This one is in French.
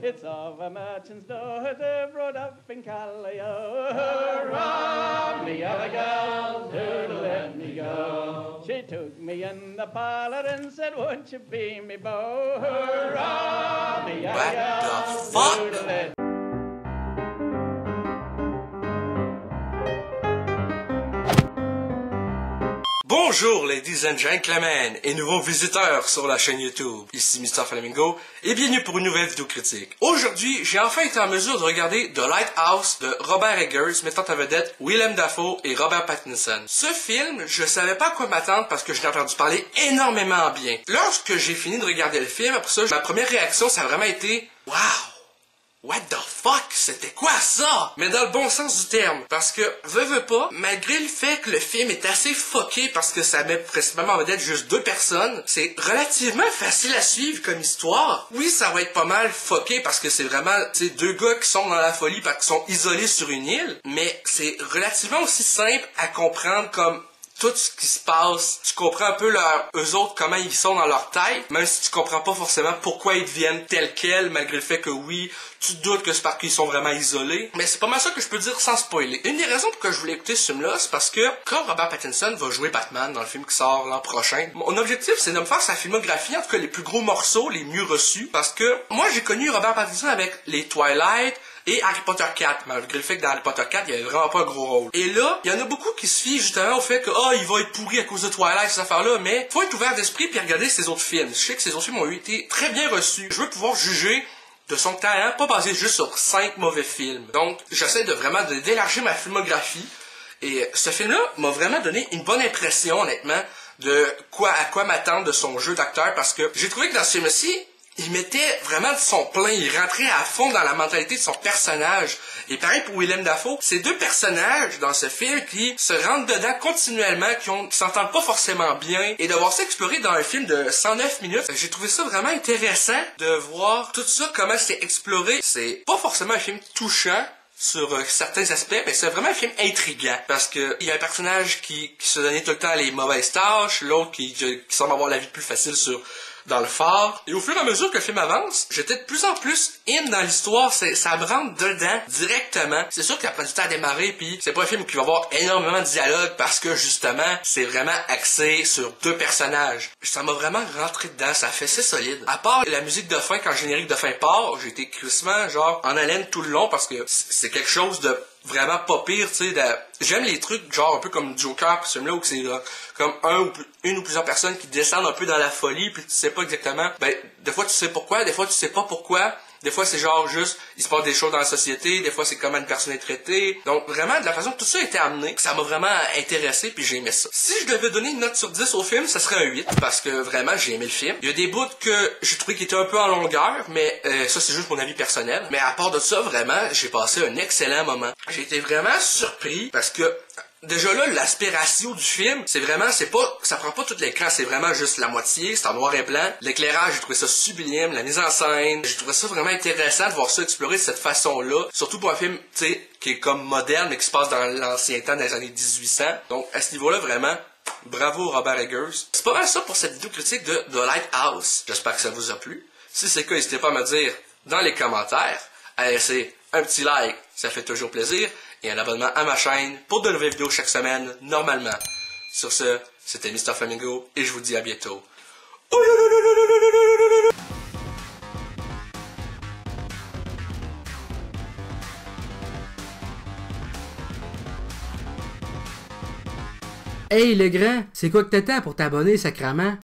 It's of a merchant's daughter brought up in Callio. Hurrah, me other girls who'd let me go. She took me in the parlor and said, won't you be me beau? Hurrah, me other girls who'd let me go. Bonjour ladies and gentlemen et nouveaux visiteurs sur la chaîne YouTube, ici Mr. Flamingo et bienvenue pour une nouvelle vidéo critique. Aujourd'hui, j'ai enfin été en mesure de regarder The Lighthouse de Robert Eggers mettant en vedette Willem Dafoe et Robert Pattinson. Ce film, je savais pas à quoi m'attendre parce que je l'ai entendu parler énormément bien. Lorsque j'ai fini de regarder le film, après ça, ma première réaction, ça a vraiment été « Wow! What the fuck? C'était quoi ça? » Mais dans le bon sens du terme. Parce que, veux pas, malgré le fait que le film est assez fucké parce que ça met principalement en vedette juste deux personnes, c'est relativement facile à suivre comme histoire. Oui, ça va être pas mal fucké parce que c'est vraiment, tu sais, deux gars qui sont dans la folie parce qu'ils sont isolés sur une île, mais c'est relativement aussi simple à comprendre comme tout ce qui se passe, tu comprends un peu eux autres, comment ils sont dans leur tête, même si tu comprends pas forcément pourquoi ils deviennent tels quels, malgré le fait que oui, tu te doutes que c'est parce qu'ils sont vraiment isolés. Mais c'est pas mal ça que je peux dire sans spoiler. Une des raisons pour que je voulais écouter ce film-là, c'est parce que quand Robert Pattinson va jouer Batman dans le film qui sort l'an prochain, mon objectif c'est de me faire sa filmographie, en tout cas les plus gros morceaux, les mieux reçus, parce que moi j'ai connu Robert Pattinson avec les Twilight, et Harry Potter 4, malgré le fait que dans Harry Potter 4, il y avait vraiment pas un gros rôle. Et là, il y en a beaucoup qui se fient justement au fait que, il va être pourri à cause de Twilight, ces affaires-là, mais faut être ouvert d'esprit puis regarder ses autres films. Je sais que ses autres films ont été très bien reçus. Je veux pouvoir juger de son talent, pas basé juste sur 5 mauvais films. Donc, j'essaie d'élargir ma filmographie. Et ce film-là m'a vraiment donné une bonne impression, honnêtement, à quoi m'attendre de son jeu d'acteur, parce que j'ai trouvé que dans ce film-ci, il mettait vraiment de son plein, il rentrait à fond dans la mentalité de son personnage. Et pareil pour Willem Dafoe, ces deux personnages dans ce film qui se rentrent dedans continuellement, qui s'entendent pas forcément bien, et de voir ça explorer dans un film de 109 minutes, j'ai trouvé ça vraiment intéressant de voir tout ça, comment c'est exploré. C'est pas forcément un film touchant sur certains aspects, mais c'est vraiment un film intriguant, parce que il y a un personnage qui se donnait tout le temps les mauvaises tâches, l'autre qui semble avoir la vie plus facile dans le phare. Et au fur et à mesure que le film avance, j'étais de plus en plus in dans l'histoire, ça me rentre dedans directement. C'est sûr qu'il a pris du temps à démarrer, puis c'est pas un film qui va avoir énormément de dialogue parce que justement, c'est vraiment axé sur deux personnages. Ça m'a vraiment rentré dedans, ça fait c'est solide. À part la musique de fin, quand le générique de fin part, j'ai été crissement genre en haleine tout le long parce que c'est quelque chose de vraiment pas pire, tu sais. J'aime les trucs genre un peu comme Joker, pis celui-là où c'est comme une ou plusieurs personnes qui descendent un peu dans la folie, puis tu sais pas exactement. Des fois tu sais pourquoi, des fois tu sais pas pourquoi. Des fois c'est genre juste, il se passe des choses dans la société, des fois c'est comment une personne est traitée. Donc vraiment, de la façon que tout ça a été amené, ça m'a vraiment intéressé puis j'ai aimé ça. Si je devais donner une note sur 10 au film, ça serait un 8, parce que vraiment j'ai aimé le film. Il y a des bouts que j'ai trouvé qui étaient un peu en longueur, mais ça c'est juste mon avis personnel. Mais à part de ça, vraiment, j'ai passé un excellent moment. J'ai été vraiment surpris parce que déjà là, l'aspect ratio du film, ça prend pas tout l'écran, c'est vraiment juste la moitié, c'est en noir et blanc. L'éclairage, j'ai trouvé ça sublime, la mise en scène, j'ai trouvé ça vraiment intéressant de voir ça explorer de cette façon-là, surtout pour un film, tu sais, qui est comme moderne, mais qui se passe dans l'ancien temps, dans les années 1800. Donc, à ce niveau-là, vraiment, bravo Robert Eggers. C'est pas mal ça pour cette vidéo critique de The Lighthouse. J'espère que ça vous a plu. Si c'est le cas, n'hésitez pas à me dire dans les commentaires, à laisser un petit like, ça fait toujours plaisir, et un abonnement à ma chaîne pour de nouvelles vidéos chaque semaine, normalement. Sur ce, c'était Mr. Flamingo, et je vous dis à bientôt. Hey le grand, c'est quoi que t'attends pour t'abonner, sacrament?